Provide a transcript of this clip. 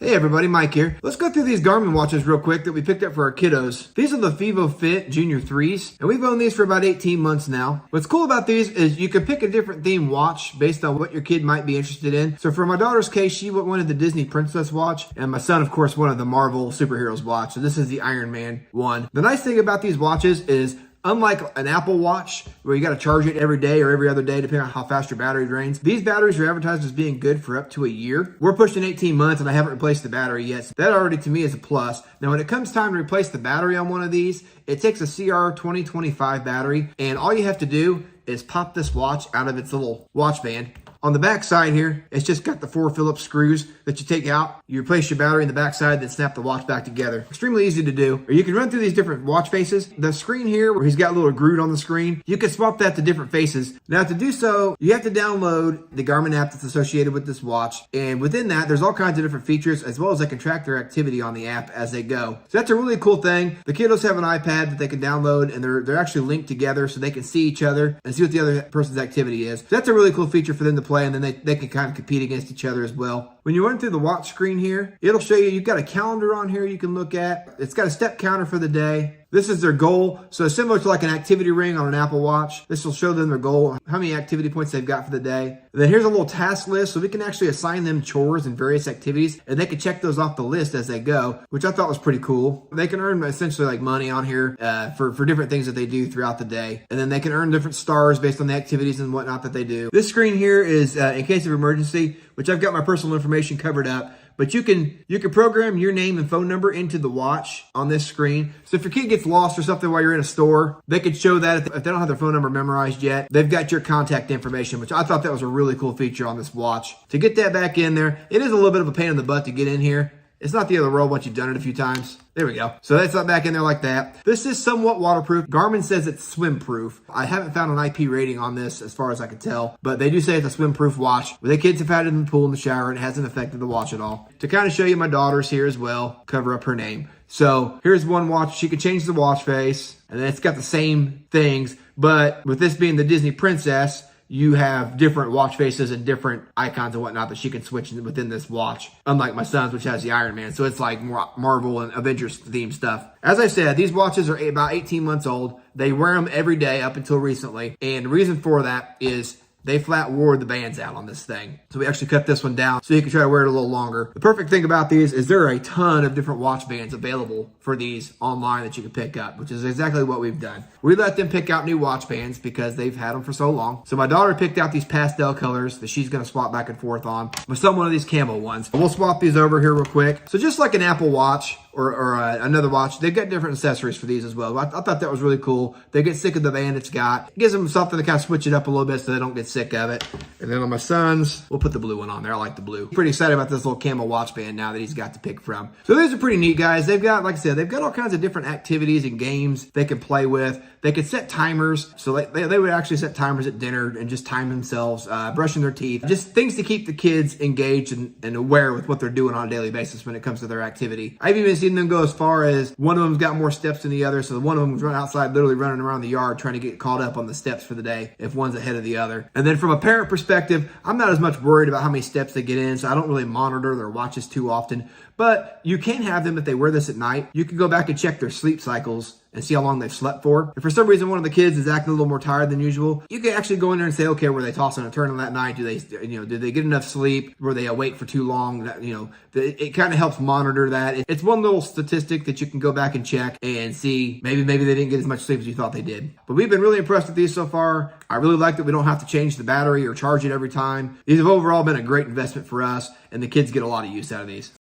Hey everybody, Mike here. Let's go through these Garmin watches real quick that we picked up for our kiddos. These are the vivofit Junior 3s, and we've owned these for about 18 months now. What's cool about these is you can pick a different theme watch based on what your kid might be interested in. So for my daughter's case, she wanted the Disney Princess watch, and my son, of course, wanted the Marvel Superheroes watch. So this is the Iron Man one. The nice thing about these watches is, unlike an Apple Watch, where you got to charge it every day or every other day, depending on how fast your battery drains, these batteries are advertised as being good for up to a year. We're pushing 18 months, and I haven't replaced the battery yet. So that already, to me, is a plus. Now, when it comes time to replace the battery on one of these, it takes a CR2025 battery, and all you have to do is pop this watch out of its little watch band. On the back side here, it's just got the 4 Phillips screws that you take out. You replace your battery in the back side, then snap the watch back together. Extremely easy to do. Or you can run through these different watch faces. The screen here, where he's got a little Groot on the screen, you can swap that to different faces. Now to do so, you have to download the Garmin app that's associated with this watch. And within that, there's all kinds of different features, as well as they can track their activity on the app as they go. So that's a really cool thing. The kiddos have an iPad that they can download, and they're actually linked together so they can see each other and see what the other person's activity is. So that's a really cool feature for them to play, and then they can kind of compete against each other as well. When you run through the watch screen here, it'll show you've got a calendar on here you can look at. It's got a step counter for the day. This is their goal. So similar to like an activity ring on an Apple Watch, this will show them their goal, how many activity points they've got for the day. And then here's a little task list, so we can actually assign them chores and various activities, and they can check those off the list as they go, which I thought was pretty cool. They can earn essentially like money on here for different things that they do throughout the day. And then they can earn different stars based on the activities and whatnot that they do. This screen here is in case of emergency, which I've got my personal information covered up. But you can program your name and phone number into the watch on this screen. So if your kid gets lost or something while you're in a store, they could show that. If they don't have their phone number memorized yet, they've got your contact information, which I thought that was a really cool feature on this watch. To get that back in there, it is a little bit of a pain in the butt to get in here. It's not the end of the world once you've done it a few times. There we go. So that's not back in there like that. This is somewhat waterproof. Garmin says it's swim proof. I haven't found an IP rating on this as far as I can tell, but they do say it's a swim proof watch. The kids have had it in the pool, in the shower, and it hasn't affected the watch at all. To kind of show you my daughter's here as well, cover up her name. So here's one watch. She can change the watch face, and then it's got the same things, but with this being the Disney Princess, you have different watch faces and different icons and whatnot that she can switch within this watch. Unlike my son's, which has the Iron Man. So it's like more Marvel and Avengers themed stuff. As I said, these watches are about 18 months old. They wear them every day up until recently. And the reason for that is they flat wore the bands out on this thing. So we actually cut this one down so you can try to wear it a little longer. The perfect thing about these is there are a ton of different watch bands available for these online that you can pick up, which is exactly what we've done. We let them pick out new watch bands because they've had them for so long. So my daughter picked out these pastel colors that she's gonna swap back and forth on. My son wanted these camo ones. We'll swap these over here real quick. So just like an Apple Watch, or another watch, they've got different accessories for these as well. I thought that was really cool. They get sick of the band it's got. It gives them something to kind of switch it up a little bit so they don't get sick of it. And then on my son's, we'll put the blue one on there. I like the blue. Pretty excited about this little camo watch band now that he's got to pick from. So these are pretty neat, guys. They've got, like I said, they've got all kinds of different activities and games they can play with. They could set timers. So they would actually set timers at dinner and just time themselves, brushing their teeth. Just things to keep the kids engaged and aware with what they're doing on a daily basis when it comes to their activity. I've even seen them go as far as one of them's got more steps than the other. So one of them was running outside, literally running around the yard trying to get caught up on the steps for the day if one's ahead of the other. And then from a parent perspective, I'm not as much worried about how many steps they get in, so I don't really monitor their watches too often. But you can have them, if they wear this at night, you can go back and check their sleep cycles and see how long they've slept for. If for some reason one of the kids is acting a little more tired than usual, you can actually go in there and say, okay, were they tossing and turning that night? Did they get enough sleep? Were they awake for too long? It kind of helps monitor that. It's one little statistic that you can go back and check and see maybe they didn't get as much sleep as you thought they did. But we've been really impressed with these so far. I really like that we don't have to change the battery or charge it every time. These have overall been a great investment for us, and the kids get a lot of use out of these.